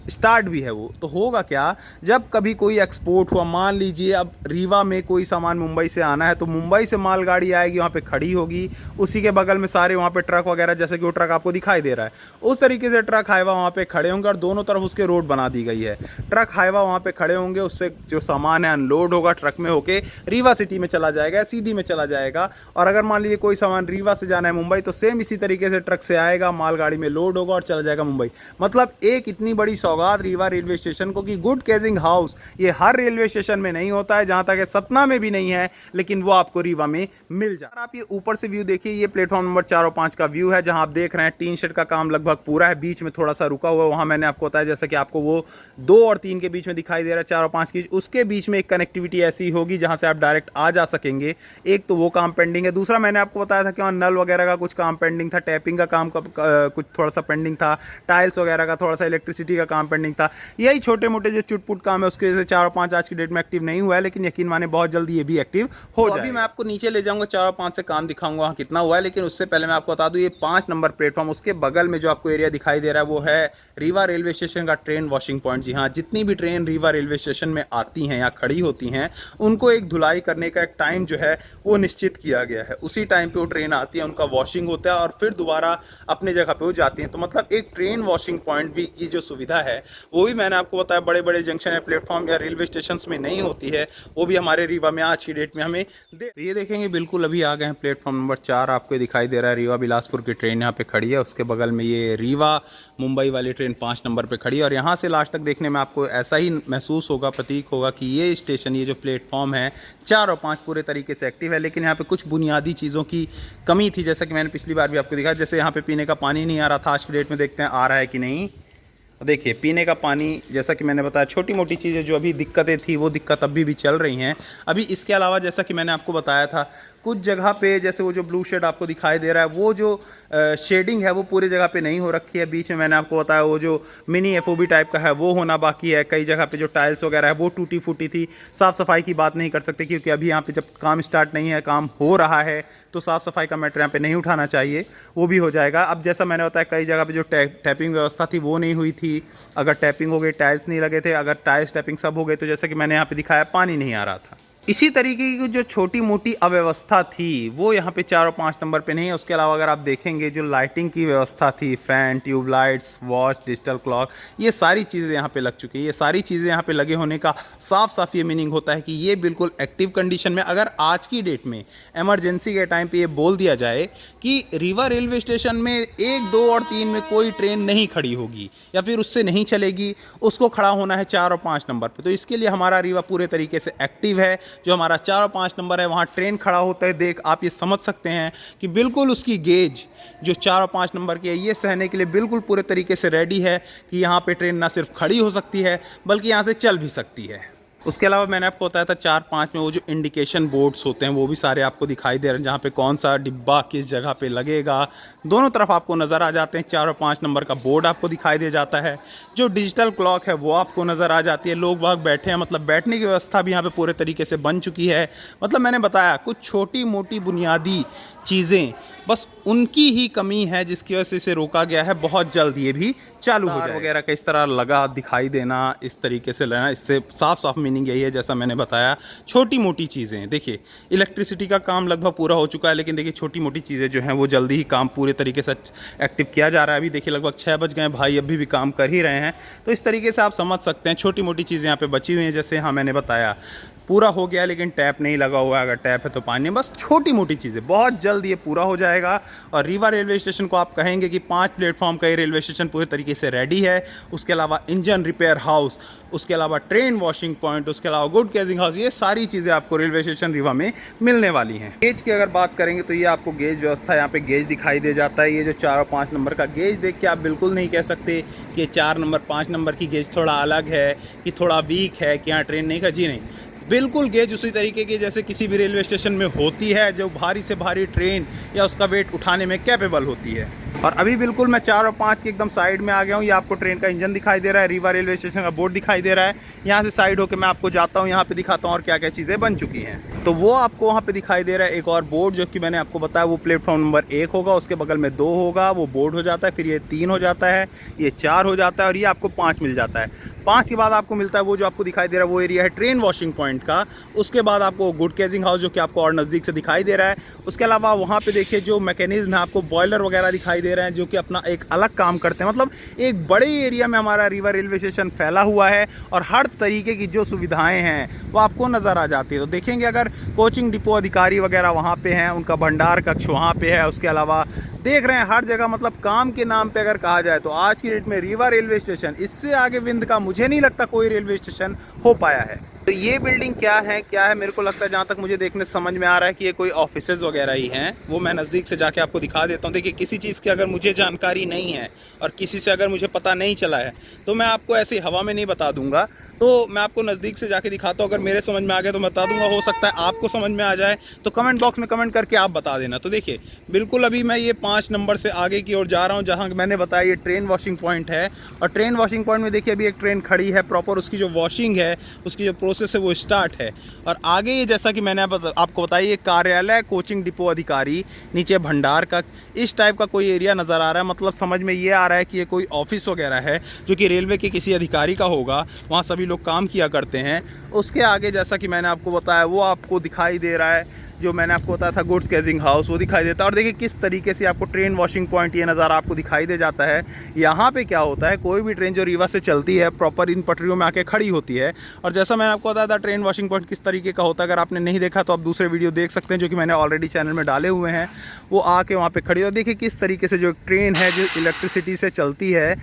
स्टार्ट भी है वो। तो होगा क्या, जब कभी कोई एक्सपोर्ट हुआ, मान लीजिए अब रीवा में कोई सामान मुंबई से आना है तो मुंबई से मालगाड़ी आएगी, वहाँ पे खड़ी होगी। उसी के बगल में सारे वहाँ पे ट्रक वगैरह, जैसे कि वो ट्रक आपको दिखाई दे रहा है, उस तरीके से ट्रक हाईवा वहाँ पे खड़े होंगे और दोनों तरफ उसके रोड बना दी गई है। ट्रक हाईवा वहाँ पे खड़े होंगे, उससे जो सामान है अनलोड होगा ट्रक में होके रीवा सिटी में चला जाएगा, सीधी में चला जाएगा। और अगर मान लीजिए कोई सामान रीवा से जाना है मुंबई तो सेम इसी तरीके से ट्रक से आएगा, मालगाड़ी में लोड होगा और चला जाएगा मुंबई। मतलब एक इतनी बड़ी सौगात रीवा रेलवे स्टेशन को कि गुड केजिंग हाउस ये हर रेलवे स्टेशन में नहीं होता है, जहां तक है सतना में भी नहीं है, लेकिन वो आपको रीवा में मिल जाए। आप ये ऊपर से व्यू देखिए, ये प्लेटफॉर्म नंबर 4 और 5 का व्यू है, जहां आप देख रहे हैं टीन शेड का काम लगभग पूरा है। बीच में थोड़ा सा रुका हुआ है, वहां मैंने आपको बताया जैसा कि आपको वो 2 और 3 के बीच में दिखाई दे रहा है, 4 और 5 की उसके बीच में एक कनेक्टिविटी ऐसी होगी जहां से आप डायरेक्ट आ जा सकेंगे। एक तो वो काम पेंडिंग है, दूसरा मैंने आपको बताया था कि वहाँ नल वगैरह का कुछ काम पेंडिंग था, टैपिंग का काम कुछ थोड़ा सा पेंडिंग था, टाइल्स वगैरह का, थोड़ा सा इलेक्ट्रिसिटी का काम काम पेंडिंग था, यही छोटे मोटे जो चुटपुट काम है उसकी वजह से 4 और 5 आज की डेट में एक्टिव नहीं हुआ है, लेकिन यकीन माने बहुत जल्दी ये भी एक्टिव हो जाएगा। अभी मैं आपको नीचे ले जाऊंगा, 4 और 5 से काम दिखाऊंगा वहाँ कितना हुआ है, लेकिन उससे पहले मैं आपको बता दूं ये 5 नंबर प्लेटफॉर्म, उसके बगल में जो आपको एरिया दिखाई दे रहा है वो है रीवा रेलवे स्टेशन का ट्रेन वॉशिंग पॉइंट। जी हाँ, जितनी भी ट्रेन रीवा रेलवे स्टेशन में आती हैं या खड़ी होती हैं उनको एक धुलाई करने का एक टाइम जो है वो निश्चित किया गया है। उसी टाइम पे वो ट्रेन आती है, उनका वॉशिंग होता है और फिर दोबारा अपने जगह पे वो जाती हैं। तो मतलब एक ट्रेन वॉशिंग पॉइंट भी की जो सुविधा है वो भी मैंने आपको बताया बड़े बड़े जंक्शन या प्लेटफॉर्म या रेलवे स्टेशन में नहीं होती है, वो भी हमारे रीवा में आज की डेट में हमें ये देखेंगे। बिल्कुल अभी आ गए हैं प्लेटफॉर्म नंबर 4, आपको दिखाई दे रहा है रीवा बिलासपुर की ट्रेन यहाँ पे खड़ी है। उसके बगल में ये रीवा मुंबई वाली ट्रेन 5 नंबर पे खड़ी है और यहाँ से लास्ट तक देखने में आपको ऐसा ही महसूस होगा, प्रतीक होगा कि ये स्टेशन, ये जो प्लेटफॉर्म है 4 और 5 पूरे तरीके से एक्टिव है। लेकिन यहाँ पे कुछ बुनियादी चीज़ों की कमी थी, जैसा कि मैंने पिछली बार भी आपको दिखाया। जैसे यहाँ पे पीने का पानी नहीं आ रहा था, आज की डेट में देखते हैं आ रहा है कि नहीं। देखिए पीने का पानी, जैसा कि मैंने बताया छोटी मोटी चीज़ें जो अभी दिक्कतें थी वो दिक्कत अभी भी चल रही हैं। अभी इसके अलावा जैसा कि मैंने आपको बताया था कुछ जगह पे, जैसे वो जो ब्लू शेड आपको दिखाई दे रहा है वो जो शेडिंग है वो पूरी जगह पे नहीं हो रखी है। बीच में मैंने आपको बताया वो जो मिनी एफओबी टाइप का है वो होना बाकी है। कई जगह पे जो टाइल्स वगैरह है वो टूटी फूटी थी। साफ़ सफाई की बात नहीं कर सकते क्योंकि अभी यहाँ पे जब काम स्टार्ट नहीं है, काम हो रहा है, तो साफ़ सफाई का मैटर यहाँ पे नहीं उठाना चाहिए, वो भी हो जाएगा। अब जैसा मैंने बताया कई जगह पे जो टैपिंग व्यवस्था थी वो नहीं हुई थी। अगर टैपिंग हो गई, टाइल्स नहीं लगे थे, अगर टाइल्स टैपिंग सब हो गए तो जैसे कि मैंने यहाँ पे दिखाया पानी नहीं आ रहा था। इसी तरीके की जो छोटी मोटी अव्यवस्था थी वो यहाँ पे 4 और 5 नंबर पे नहीं है। उसके अलावा अगर आप देखेंगे जो लाइटिंग की व्यवस्था थी, fan, tubelights, watch, digital clock, ये सारी चीज़ें यहाँ पे लग चुकी है। ये सारी चीज़ें यहाँ पे लगे होने का साफ साफ ये मीनिंग होता है कि ये बिल्कुल एक्टिव कंडीशन में। अगर आज की डेट में एमरजेंसी के टाइम पर ये बोल दिया जाए कि रीवा रेलवे स्टेशन में 1, 2 और 3 में कोई ट्रेन नहीं खड़ी होगी या फिर उससे नहीं चलेगी, उसको खड़ा होना है 4 और 5 नंबर पर। तो इसके लिए हमारा रीवा पूरे तरीके से एक्टिव है। जो हमारा 4 और 5 नंबर है वहाँ ट्रेन खड़ा होता है, देख आप ये समझ सकते हैं कि बिल्कुल उसकी गेज जो 4 और 5 नंबर की है ये सहने के लिए बिल्कुल पूरे तरीके से रेडी है कि यहाँ पे ट्रेन ना सिर्फ खड़ी हो सकती है बल्कि यहाँ से चल भी सकती है। उसके अलावा मैंने आपको बताया था 4-5 में वो जो इंडिकेशन बोर्ड्स होते हैं वो भी सारे आपको दिखाई दे रहे हैं, जहाँ पे कौन सा डिब्बा किस जगह पे लगेगा दोनों तरफ आपको नज़र आ जाते हैं। 4 और 5 नंबर का बोर्ड आपको दिखाई दे जाता है। जो डिजिटल क्लॉक है वो आपको नज़र आ जाती है। लोग बाग बैठे हैं, मतलब बैठने की व्यवस्था भी यहाँ पे पूरे तरीके से बन चुकी है। मतलब मैंने बताया कुछ छोटी मोटी बुनियादी चीज़ें बस उनकी ही कमी है जिसकी वजह से इसे रोका गया है। बहुत जल्द ये भी चालू हो जाएगा। वगैरह का इस तरह लगा दिखाई देना, इस तरीके से लेना, इससे साफ साफ मीनिंग यही है जैसा मैंने बताया छोटी मोटी चीज़ें। देखिए इलेक्ट्रिसिटी का काम लगभग पूरा हो चुका है, लेकिन देखिए छोटी मोटी चीज़ें जो हैं वो जल्दी ही काम पूरे तरीके से एक्टिव किया जा रहा है। अभी देखिए लगभग 6 बज गए, भाई अभी भी काम कर ही रहे हैं। तो इस तरीके से आप समझ सकते हैं छोटी मोटी चीज़ें यहाँ पे बची हुई हैं। जैसे हाँ मैंने बताया पूरा हो गया लेकिन टैप नहीं लगा हुआ है, अगर टैप है तो पानी, बस छोटी मोटी चीज़ें, बहुत जल्द ये पूरा हो जाएगा। और रीवा रेलवे स्टेशन को आप कहेंगे कि 5 प्लेटफॉर्म का ये रेलवे स्टेशन पूरे तरीके से रेडी है। उसके अलावा इंजन रिपेयर हाउस, उसके अलावा ट्रेन वॉशिंग पॉइंट, उसके अलावा गुड केजिंग हाउस, ये सारी चीज़ें आपको रेलवे स्टेशन रीवा में मिलने वाली हैं। गेज की अगर बात करेंगे तो ये आपको गेज व्यवस्था, यहाँ पे गेज दिखाई दे जाता है। ये जो 4 और 5 नंबर का गेज देख के आप बिल्कुल नहीं कह सकते कि 4 नंबर 5 नंबर की गेज थोड़ा अलग है कि थोड़ा वीक है कि यहाँ ट्रेन नहीं का। जी नहीं, बिल्कुल गेज उसी तरीके की जैसे किसी भी रेलवे स्टेशन में होती है, जो भारी से भारी ट्रेन या उसका वेट उठाने में कैपेबल होती है। और अभी बिल्कुल मैं 4 और 5 के एकदम साइड में आ गया हूँ। ये आपको ट्रेन का इंजन दिखाई दे रहा है, रीवा रेलवे स्टेशन का बोर्ड दिखाई दे रहा है। यहाँ से साइड होकर मैं आपको जाता हूँ, यहाँ पे दिखाता हूँ और क्या क्या चीज़ें बन चुकी हैं। तो वो आपको वहाँ पे दिखाई दे रहा है एक और बोर्ड, जो कि मैंने आपको बताया वो प्लेटफॉर्म नंबर 1 होगा, उसके बगल में 2 होगा, वो बोर्ड हो जाता है, फिर ये 3 हो जाता है, ये 4 हो जाता है और ये आपको 5 मिल जाता है। 5 के बाद आपको मिलता है वो जो आपको दिखाई दे रहा है वो एरिया है ट्रेन वॉशिंग पॉइंट का। उसके बाद आपको गुड केजिंग हाउस जो कि आपको और नज़दीक से दिखाई दे रहा है। उसके अलावा वहाँ पे देखिए जो मैकेनिज्म है, आपको बॉयलर वगैरह दिखाई दे रहे हैं जो कि अपना एक अलग काम करते हैं। मतलब एक बड़े एरिया में हमारा रीवा रेलवे स्टेशन फैला हुआ है और हर तरीके की जो सुविधाएं हैं वो आपको नज़र आ जाती है। तो देखेंगे अगर कोचिंग डिपो अधिकारी वगैरह वहाँ पे हैं, उनका भंडार कक्ष वहाँ पे है। उसके अलावा देख रहे हैं हर जगह, मतलब काम के नाम पे अगर कहा जाए तो आज की डेट में रीवा रेलवे स्टेशन, इससे आगे विंध्य का मुझे नहीं लगता कोई रेलवे स्टेशन हो पाया है। तो ये बिल्डिंग क्या है मेरे को लगता है, जहाँ तक मुझे देखने समझ में आ रहा है कि ये कोई ऑफिसेज वगैरह ही हैं। वो मैं नज़दीक से जाके आपको दिखा देता हूँ। देखिए किसी चीज़ की अगर मुझे जानकारी नहीं है और किसी से अगर मुझे पता नहीं चला है तो मैं आपको ऐसी हवा में नहीं बता दूंगा। तो मैं आपको नज़दीक से जाके दिखाता हूँ, अगर मेरे समझ में आ गया तो मैं बता दूंगा, हो सकता है आपको समझ में आ जाए, तो कमेंट बॉक्स में कमेंट करके आप बता देना। तो देखिए बिल्कुल अभी मैं ये 5 नंबर से आगे की ओर जा रहा हूँ, जहाँ मैंने बताया ये ट्रेन वॉशिंग पॉइंट है। और ट्रेन वॉशिंग पॉइंट में देखिए अभी एक ट्रेन खड़ी है, प्रॉपर उसकी जो वॉशिंग है, उसकी जो प्रोसेस है वो स्टार्ट है। और आगे ये जैसा कि मैंने आपको बताया, ये कार्यालय, कोचिंग डिपो अधिकारी, नीचे भंडार कक्ष, इस टाइप का कोई एरिया नज़र आ रहा है। मतलब समझ में ये आ रहा है कि ये कोई ऑफिस वगैरह है जो कि रेलवे के किसी अधिकारी का होगा, वहाँ सभी लोग काम किया करते हैं। उसके आगे जैसा कि मैंने आपको बताया वो आपको दिखाई दे रहा है, जो मैंने आपको बताया था गुड्स कैजिंग हाउस, वो दिखाई देता है। और देखिए किस तरीके से आपको ट्रेन वॉशिंग पॉइंट ये नज़ारा आपको दिखाई दे जाता है। यहाँ पे क्या होता है, कोई भी ट्रेन जो रीवा से चलती है प्रॉपर इन पटरियों में आके खड़ी होती है। और जैसा मैंने आपको बताया था ट्रेन वॉशिंग पॉइंट किस तरीके का होता है, अगर आपने नहीं देखा तो आप दूसरे वीडियो देख सकते हैं जो कि मैंने ऑलरेडी चैनल में डाले हुए हैं। वो आके वहाँ पर खड़ी हो, देखिए किस तरीके से जो ट्रेन है जो इलेक्ट्रिसिटी से चलती है,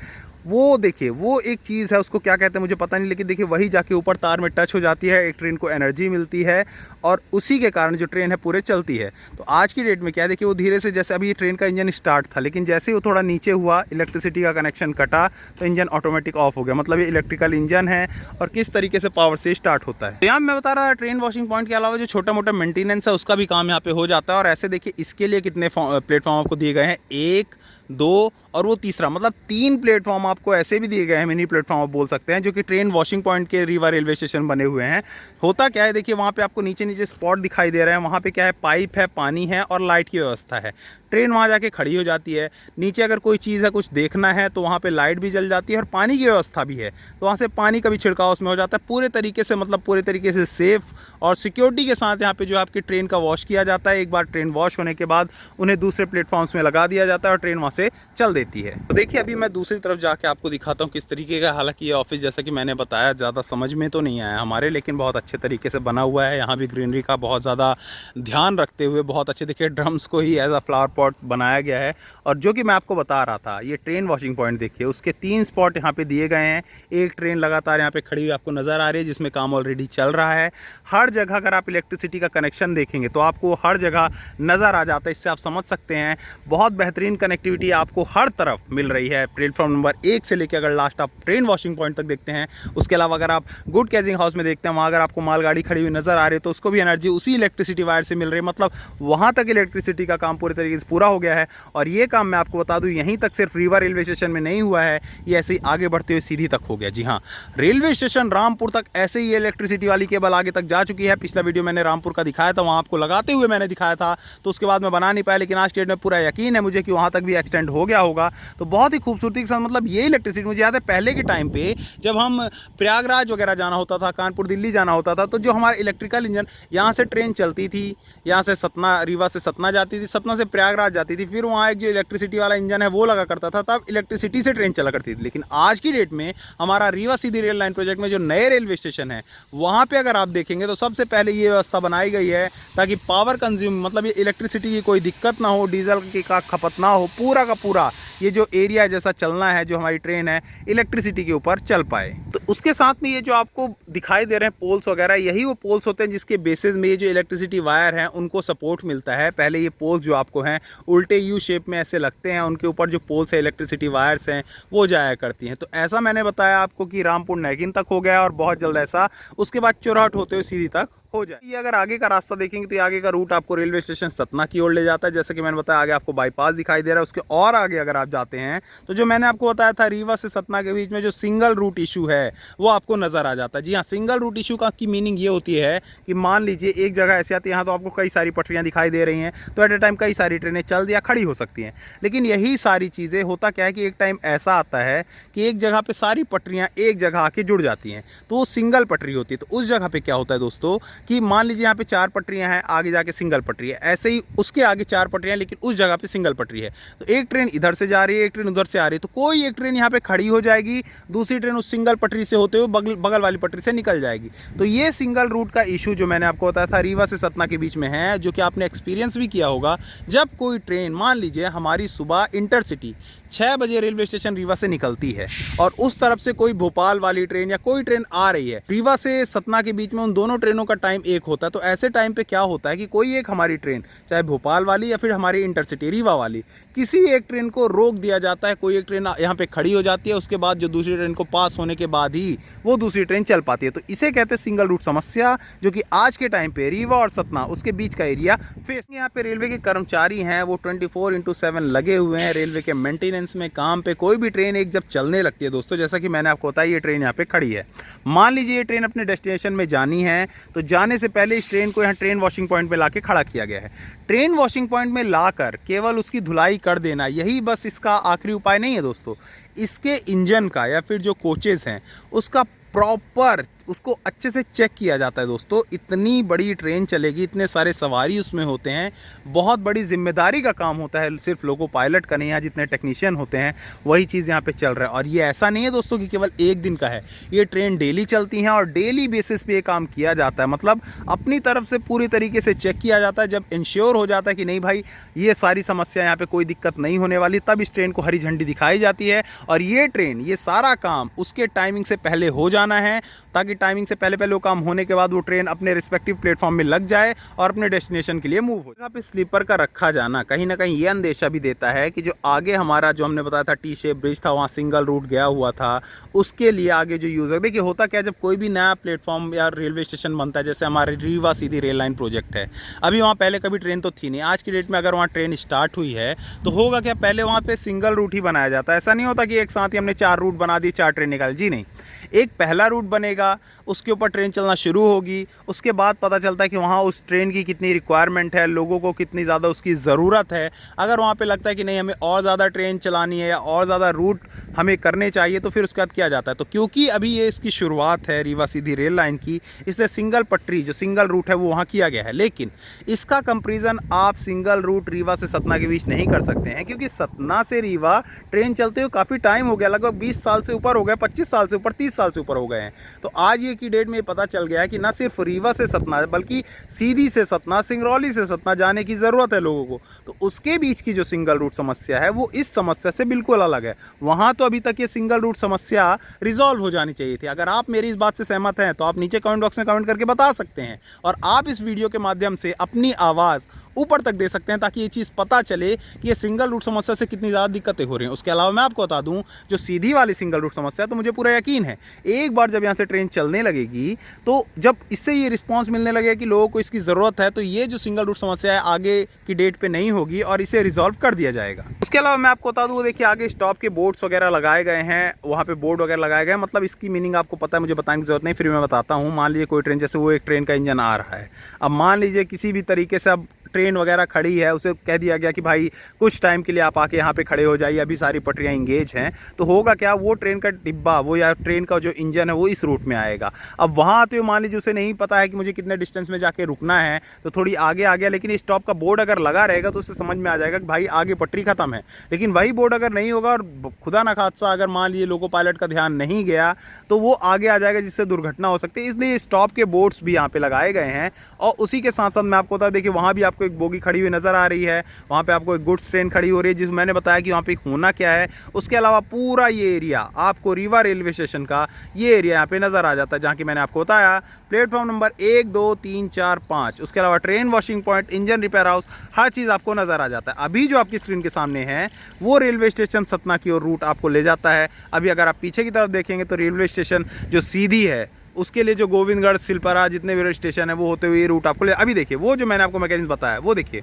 वो देखिए वो एक चीज़ है, उसको क्या कहते हैं मुझे पता नहीं, लेकिन देखिए वही जाके ऊपर तार में टच हो जाती है, एक ट्रेन को एनर्जी मिलती है और उसी के कारण जो ट्रेन है पूरे चलती है। तो आज की डेट में क्या है, देखिए वो धीरे से, जैसे अभी ये ट्रेन का इंजन स्टार्ट था, लेकिन जैसे ही वो थोड़ा नीचे हुआ, इलेक्ट्रिसिटी का कनेक्शन कटा तो इंजन ऑटोमेटिक ऑफ हो गया। मतलब ये इलेक्ट्रिकल इंजन है और किस तरीके से पावर से स्टार्ट होता है। तो यहाँ मैं बता रहा ट्रेन वॉशिंग पॉइंट के अलावा जो छोटा मोटा मेंटेनेंस है उसका भी काम यहाँ पे हो जाता है। और ऐसे देखिए इसके लिए कितने प्लेटफॉर्म आपको दिए गए हैं, 1, 2 और वो तीसरा, मतलब 3 प्लेटफॉर्म आपको ऐसे भी दिए गए हैं, मिनी प्लेटफॉर्म आप बोल सकते हैं, जो कि ट्रेन वॉशिंग पॉइंट के रीवा रेलवे स्टेशन बने हुए हैं। होता क्या है, देखिए वहाँ पे आपको नीचे नीचे स्पॉट दिखाई दे रहे हैं, वहाँ पे क्या है, पाइप है, पानी है और लाइट की व्यवस्था है। ट्रेन वहाँ जाके खड़ी हो जाती है, नीचे अगर कोई चीज़ है, कुछ देखना है तो वहाँ पे लाइट भी जल जाती है और पानी की व्यवस्था भी है, तो वहाँ से पानी का भी छिड़काव उसमें हो जाता है पूरे तरीके से। मतलब पूरे तरीके से सेफ़ और सिक्योरिटी के साथ यहाँ पे जो आपकी ट्रेन का वॉश किया जाता है। एक बार ट्रेन वॉश होने के बाद उन्हें दूसरे प्लेटफॉर्म्स में लगा दिया जाता है और ट्रेन वहाँ से चल देती है। तो देखिए अभी मैं दूसरी तरफ जाके आपको दिखाता हूँ किस तरीके का, हालांकि ये ऑफिस जैसा कि मैंने बताया ज़्यादा समझ में तो नहीं आया हमारे, लेकिन बहुत अच्छे तरीके से बना हुआ है। यहाँ भी ग्रीनरी का बहुत ज़्यादा ध्यान रखते हुए बहुत अच्छे, देखिए ड्रम्स को ही एज अ फ्लावर पॉट बनाया गया है। और जो कि मैं आपको बता रहा था, ये ट्रेन वॉशिंग पॉइंट देखिए, उसके 3 स्पॉट यहाँ पे दिए गए हैं। एक ट्रेन लगातार यहाँ पे खड़ी हुई आपको नज़र आ रही है जिसमें काम ऑलरेडी चल रहा है। हर जगह अगर आप इलेक्ट्रिसिटी का कनेक्शन देखेंगे तो आपको हर जगह नज़र आ जाता है। इससे आप समझ सकते हैं बहुत बेहतरीन कनेक्टिविटी आपको हर तरफ मिल रही है, प्लेटफॉर्म नंबर 1 से लेकर अगर लास्ट आप ट्रेन वॉशिंग पॉइंट तक देखते हैं। उसके अलावा अगर आप गुड कैजिंग हाउस में देखते हैं, वहाँ अगर आपको मालगाड़ी खड़ी हुई नज़र आ रही है तो उसको भी एनर्जी उसी इलेक्ट्रिसिटी वायर से मिल रही है। मतलब वहाँ तक इलेक्ट्रिसिटी का काम पूरे तरीके से पूरा हो गया है। और ये काम मैं आपको बता दूं, यहीं तक सिर्फ रीवा रेलवे स्टेशन में नहीं हुआ है, ये ऐसे ही आगे बढ़ते हुए सीधी तक हो गया। जी हाँ, रेलवे स्टेशन रामपुर तक ऐसे ही इलेक्ट्रिसिटी वाली केबल आगे तक जा चुकी है। पिछला वीडियो मैंने रामपुर का दिखाया था, वहाँ आपको लगाते हुए मैंने दिखाया था, तो उसके बाद मैं बना नहीं पाया, लेकिन आज के डेट में पूरा यकीन है मुझे कि वहाँ तक भी एक्सटेंड हो गया होगा। तो बहुत ही खूबसूरती के साथ, मतलब ये इलेक्ट्रिसिटी मुझे याद है पहले के टाइम पे जब हम प्रयागराज वगैरह जाना होता था, कानपुर दिल्ली जाना होता था, तो जो हमारा इलेक्ट्रिकल इंजन, यहाँ से ट्रेन चलती थी, यहाँ से सतना, रीवा से सतना जाती थी, सतना से प्रयागराज जाती थी, फिर वहाँ एक जो इलेक्ट्रिसिटी वाला इंजन है वो लगा करता था, तब इलेक्ट्रिसिटी से ट्रेन चला करती थी। लेकिन आज की डेट में हमारा Rewa Sidhi rail line project में जो नए रेलवे स्टेशन है, वहाँ पे अगर आप देखेंगे तो सबसे पहले ये व्यवस्था बनाई गई है ताकि पावर कंज्यूम, मतलब ये इलेक्ट्रिसिटी की कोई दिक्कत ना हो, डीजल की का खपत ना हो, पूरा का पूरा ये जो एरिया जैसा चलना है, जो हमारी ट्रेन है इलेक्ट्रिसिटी के ऊपर चल पाए। तो उसके साथ में ये जो आपको दिखाई दे रहे हैं पोल्स वगैरह, यही वो पोल्स होते हैं जिसके बेसिस में ये जो इलेक्ट्रिसिटी वायर हैं उनको सपोर्ट मिलता है। पहले ये पोल्स जो आपको हैं उल्टे यू शेप में ऐसे लगते हैं, उनके ऊपर जो पोल्स है इलेक्ट्रिसिटी वायर्स हैं वो जाया करती हैं। तो ऐसा मैंने बताया आपको कि रामपुर नैगिन तक हो गया और बहुत जल्द ऐसा उसके बाद चौराहट होते हुए सीधी तक हो जाए। ये अगर आगे का रास्ता देखेंगे तो ये आगे का रूट आपको रेलवे स्टेशन सतना की ओर ले जाता है। जैसे कि मैंने बताया आगे आपको बाईपास दिखाई दे रहा है, उसके और आगे अगर आप जाते हैं तो जो मैंने आपको बताया था रीवा से सतना के बीच में जो सिंगल रूट इशू है वो आपको नज़र आ जाता है। जी हाँ, सिंगल रूट इशू का की मीनिंग ये होती है कि मान लीजिए एक जगह ऐसी आती है, यहाँ तो आपको कई सारी पटरियाँ दिखाई दे रही हैं, तो एट ए टाइम कई सारी ट्रेनें चल या खड़ी हो सकती हैं। लेकिन यही सारी चीज़ें, होता क्या है कि एक टाइम ऐसा आता है कि एक जगह पर सारी पटरियाँ एक जगह आके जुड़ जाती हैं, तो वो सिंगल पटरी होती है। तो उस जगह पर क्या होता है दोस्तों कि मान लीजिए यहाँ पे 4 पटरियां हैं, आगे जाके सिंगल पटरी है, ऐसे ही उसके आगे 4 पटरियां, लेकिन उस जगह पे सिंगल पटरी है। तो एक ट्रेन इधर से जा रही है, एक ट्रेन उधर से आ रही है, तो कोई एक ट्रेन यहाँ पे खड़ी हो जाएगी, दूसरी ट्रेन उस सिंगल पटरी से होते हुए बगल वाली पटरी से निकल जाएगी। तो ये सिंगल रूट का इशू जो मैंने आपको बताया था रीवा से सतना के बीच में है, जो कि आपने एक्सपीरियंस भी किया होगा। जब कोई ट्रेन, मान लीजिए हमारी सुबह इंटरसिटी 6 बजे रेलवे स्टेशन रीवा से निकलती है और उस तरफ से कोई भोपाल वाली ट्रेन या कोई ट्रेन आ रही है, रीवा से सतना के बीच में उन दोनों ट्रेनों का टाइम एक होता है। तो ऐसे टाइम पे क्या होता है कि कोई एक हमारी ट्रेन, चाहे भोपाल वाली या फिर हमारी इंटरसिटी रीवा वाली, किसी एक ट्रेन को रोक दिया जाता है। कोई एक ट्रेन यहाँ पे खड़ी हो जाती है, उसके बाद जो दूसरी ट्रेन को पास होने के बाद ही वो दूसरी ट्रेन चल पाती है। तो इसे कहते हैं सिंगल रूट समस्या, जो कि आज के टाइम पे रीवा और सतना उसके बीच का एरिया फेस। यहाँ पे रेलवे के कर्मचारी हैं, वो 24/7 लगे हुए हैं रेलवे के मेंटेनेंस में, काम पे। कोई भी ट्रेन एक जब चलने लगती है दोस्तों, जैसा कि मैंने आपको बताया, ये ट्रेन यहाँ पे खड़ी है। मान लीजिए ये ट्रेन अपने डेस्टिनेशन में जानी है, तो जाने से पहले इस ट्रेन को यहाँ ट्रेन वॉशिंग पॉइंट में ला के खड़ा किया गया है। ट्रेन वॉशिंग पॉइंट में लाकर केवल उसकी धुलाई कर देना, यही बस इसका आखिरी उपाय नहीं है दोस्तों। इसके इंजन का या फिर जो कोचेज़ हैं उसका प्रॉपर उसको अच्छे से चेक किया जाता है दोस्तों। इतनी बड़ी ट्रेन चलेगी, इतने सारे सवारी उसमें होते हैं, बहुत बड़ी जिम्मेदारी का काम होता है, सिर्फ लोगों पायलट का नहीं, यहाँ जितने टेक्नीशियन होते हैं वही चीज़ यहाँ पे चल रहा है। और ये ऐसा नहीं है दोस्तों कि केवल एक दिन का है, ये ट्रेन डेली चलती हैं और डेली बेसिस पे ये काम किया जाता है। मतलब अपनी तरफ से पूरी तरीके से चेक किया जाता है। जब इंश्योर हो जाता है कि नहीं भाई ये सारी समस्या यहाँ पर कोई दिक्कत नहीं होने वाली, तब इस ट्रेन को हरी झंडी दिखाई जाती है। और ये ट्रेन, ये सारा काम उसके टाइमिंग से पहले हो जाना है, ताकि टाइमिंग से पहले वो काम होने के बाद वो ट्रेन अपने रिस्पेक्टिव प्लेटफॉर्म में लग जाए और अपने डेस्टिनेशन के लिए मूव हो। यहाँ पे स्लीपर का रखा जाना कहीं ना कहीं ये अंदेशा भी देता है कि जो आगे हमारा, जो हमने बताया था टी शेप ब्रिज था, वहाँ सिंगल रूट गया हुआ था, उसके लिए आगे जो यूज़र, देखिए होता क्या, जब कोई भी नया प्लेटफॉर्म या रेलवे स्टेशन बनता है, जैसे हमारे Rewa Sidhi rail line project है, अभी वहाँ पहले कभी ट्रेन तो थी नहीं। आज की डेट में अगर वहाँ ट्रेन स्टार्ट हुई है तो होगा क्या, पहले वहाँ पर सिंगल रूट ही बनाया जाता है। ऐसा नहीं होता कि एक साथ ही हमने 4 रूट बना दी, 4 ट्रेन निकाली, जी नहीं। एक पहला रूट बनेगा, उसके ऊपर ट्रेन चलना शुरू होगी, उसके बाद पता चलता है कि वहाँ उस ट्रेन की कितनी रिक्वायरमेंट है, लोगों को कितनी ज़्यादा उसकी ज़रूरत है। अगर वहाँ पे लगता है कि नहीं हमें और ज़्यादा ट्रेन चलानी है या और ज़्यादा रूट हमें करने चाहिए, तो फिर उसके बाद किया जाता है। तो क्योंकि अभी ये इसकी शुरुआत है रीवा सीधी रेल लाइन की, इसलिए सिंगल पटरी जो सिंगल रूट है वो वहाँ किया गया है। लेकिन इसका कंपेरिजन आप सिंगल रूट रीवा से सतना के बीच नहीं कर सकते हैं, क्योंकि सतना से रीवा ट्रेन चलते हुए काफ़ी टाइम हो गया, लगभग 20 साल से ऊपर हो गया, 25 साल से ऊपर, 30 साल से ऊपर हो गए हैं। तो आज ये की डेट में पता चल गया है कि ना सिर्फ रीवा से सतना बल्कि सीधी से सतना, सिंगरौली से सतना जाने की ज़रूरत है लोगों को। तो उसके बीच की जो सिंगल रूट समस्या है वो इस समस्या से बिल्कुल अलग है। वहाँ तो अभी तक ये सिंगल रूट समस्या रिजॉल्व हो जानी चाहिए थी। अगर आप मेरी इस बात से सहमत हैं तो आप नीचे कमेंट बॉक्स में कमेंट करके बता सकते हैं, और आप इस वीडियो के माध्यम से अपनी आवाज़ ऊपर तक दे सकते हैं, ताकि ये चीज़ पता चले कि ये सिंगल रूट समस्या से कितनी ज़्यादा दिक्कतें हो रही हैं। उसके अलावा मैं आपको बता दूं, जो सीधी वाली सिंगल रूट समस्या है, तो मुझे पूरा यकीन है एक बार जब यहाँ से ट्रेन चलने लगेगी, तो जब इससे ये रिस्पांस मिलने लगेगा कि लोगों को इसकी ज़रूरत है, तो ये जो सिंगल रूट समस्या है आगे की डेट पे नहीं होगी और इसे रिजॉल्व कर दिया जाएगा। उसके अलावा मैं आपको बता दूँ, देखिए आगे स्टॉप के बोर्ड्स वगैरह लगाए गए हैं, वहाँ पे बोर्ड वगैरह लगाए गए हैं। मतलब इसकी मीनिंग आपको पता है, मुझे बताने की जरूरत नहीं, फिर मैं बताता हूँ। मान लीजिए कोई ट्रेन, जैसे वो एक ट्रेन का इंजन आ रहा है, अब मान लीजिए किसी भी तरीके से अब ट्रेन वगैरह खड़ी है, उसे कह दिया गया कि भाई कुछ टाइम के लिए आप आके यहाँ पे खड़े हो जाइए, अभी सारी पटरियाँ इंगेज हैं। तो होगा क्या, वो ट्रेन का डिब्बा, वो या ट्रेन का जो इंजन है वो इस रूट में आएगा। अब वहाँ आते हुए मान लीजिए उसे नहीं पता है कि मुझे कितने डिस्टेंस में जाके रुकना है, तो थोड़ी आगे आ गया, लेकिन स्टॉप का बोर्ड अगर लगा रहेगा तो उसे समझ में आ जाएगा कि भाई आगे पटरी खत्म है। लेकिन वही बोर्ड अगर नहीं होगा और खुदा ना खादसा अगर मान लीजिए लोको पायलट का ध्यान नहीं गया, तो वो आगे आ जाएगा, जिससे दुर्घटना हो सकती है। इसलिए स्टॉप के बोर्ड्स भी यहाँ पे लगाए गए हैं। और उसी के साथ साथ मैं आपको बता, देखिए वहाँ भी आपको एक बोगी खड़ी हुई नज़र आ रही है, वहाँ पे आपको एक गुड्स ट्रेन खड़ी हो रही है, जिस मैंने बताया कि वहाँ पे होना क्या है। उसके अलावा पूरा ये एरिया आपको रीवा रेलवे स्टेशन का ये एरिया यहाँ पे नज़र आ जाता है, जहाँ की मैंने आपको बताया प्लेटफॉर्म नंबर 1, 2, 3, 4, 5। उसके अलावा train washing point, engine repair house, हर चीज़ आपको नज़र आ जाता है। अभी जो आपकी स्क्रीन के सामने है वो रेलवे स्टेशन सतना की ओर रूट आपको ले जाता है। अभी अगर आप पीछे की तरफ देखेंगे तो रेलवे स्टेशन जो सीधी है, उसके लिए जो गोविंदगढ़, सिलपरा, जितने भी स्टेशन है वो होते हुए ये रूट आपको ले। अभी देखिए वो जो मैंने आपको मैकेनिज्म बताया, वो देखिए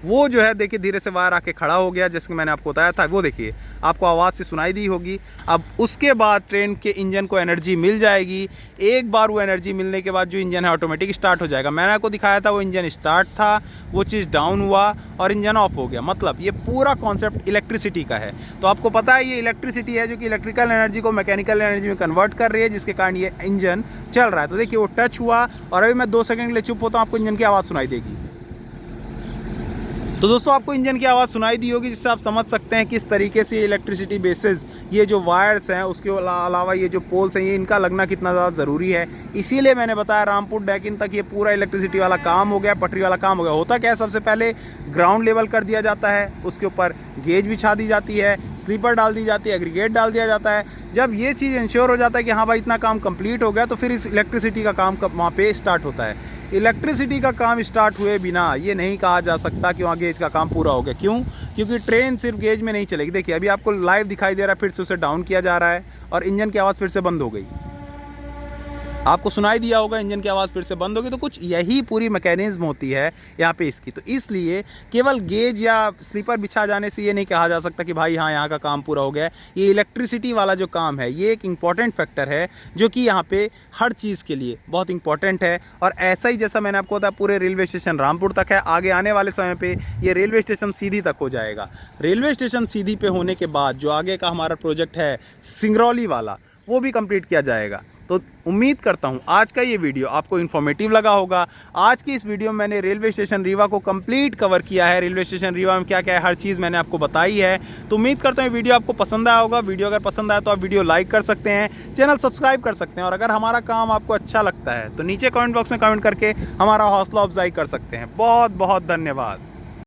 वो जो है, देखिए धीरे से वायर आके खड़ा हो गया, जैसे मैंने आपको बताया था। वो देखिए आपको आवाज़ से सुनाई दी होगी। अब उसके बाद ट्रेन के इंजन को एनर्जी मिल जाएगी। एक बार वो एनर्जी मिलने के बाद जो इंजन है ऑटोमेटिक स्टार्ट हो जाएगा। मैंने आपको दिखाया था वो इंजन स्टार्ट था, वो चीज़ डाउन हुआ और इंजन ऑफ हो गया। मतलब ये पूरा कॉन्सेप्ट इलेक्ट्रिसिटी का है। तो आपको पता है ये इलेक्ट्रिसिटी है जो कि इलेक्ट्रिकल एनर्जी को मैकेनिकल एनर्जी में कन्वर्ट कर रही है, जिसके कारण ये इंजन चल रहा है। तो देखिए वो टच हुआ और अभी मैं 2 सेकंड के लिए चुप होता हूँ, आपको इंजन की आवाज़ सुनाई देगी। तो दोस्तों आपको इंजन की आवाज़ सुनाई दी होगी, जिससे आप समझ सकते हैं किस तरीके से इलेक्ट्रिसिटी बेसिस ये जो वायर्स हैं, उसके अलावा ये जो पोल्स हैं, ये इनका लगना कितना ज़्यादा ज़रूरी है। इसीलिए मैंने बताया रामपुर डेकिन तक ये पूरा इलेक्ट्रिसिटी वाला काम हो गया, पटरी वाला काम हो गया। होता क्या है, सबसे पहले ग्राउंड लेवल कर दिया जाता है, उसके ऊपर गेज बिछा दी जाती है, स्लीपर डाल दी जाती है, एग्रीगेट डाल दिया जाता है। जब ये चीज़ इंश्योर हो जाता है कि हाँ भाई इतना काम कंप्लीट हो गया, तो फिर इस इलेक्ट्रिसिटी का काम वहाँ पे स्टार्ट होता है। इलेक्ट्रिसिटी का काम स्टार्ट हुए बिना ये नहीं कहा जा सकता कि वहाँ गेज का काम पूरा हो गया। क्यों? क्योंकि ट्रेन सिर्फ गेज में नहीं चलेगी। देखिए अभी आपको लाइव दिखाई दे रहा है, फिर से उसे डाउन किया जा रहा है और इंजन की आवाज़ फिर से बंद हो गई। आपको सुनाई दिया होगा इंजन की आवाज़ फिर से बंद होगी। तो कुछ यही पूरी मैकेनिज्म होती है यहाँ पे इसकी। तो इसलिए केवल गेज या स्लीपर बिछा जाने से ये नहीं कहा जा सकता कि भाई हाँ यहाँ का काम पूरा हो गया है। ये इलेक्ट्रिसिटी वाला जो काम है ये एक इम्पॉर्टेंट फैक्टर है जो कि यहाँ पे हर चीज़ के लिए बहुत इंपॉर्टेंट है। और ऐसा ही जैसा मैंने आपको बताया पूरे रेलवे स्टेशन रामपुर तक है, आगे आने वाले समय पर ये रेलवे स्टेशन सीधी तक हो जाएगा। रेलवे स्टेशन सीधी पे होने के बाद जो आगे का हमारा प्रोजेक्ट है सिंगरौली वाला, वो भी कंप्लीट किया जाएगा। तो उम्मीद करता हूँ आज का ये वीडियो आपको इन्फॉर्मेटिव लगा होगा। आज की इस वीडियो में मैंने रेलवे स्टेशन रीवा को कंप्लीट कवर किया है। रेलवे स्टेशन रीवा में क्या क्या है हर चीज़ मैंने आपको बताई है। तो उम्मीद करता हूँ वीडियो आपको पसंद आया होगा। वीडियो अगर पसंद आया तो आप वीडियो लाइक कर सकते हैं, चैनल सब्सक्राइब कर सकते हैं, और अगर हमारा काम आपको अच्छा लगता है तो नीचे कमेंट बॉक्स में कमेंट करके हमारा हौसला अफजाई कर सकते हैं। बहुत बहुत धन्यवाद।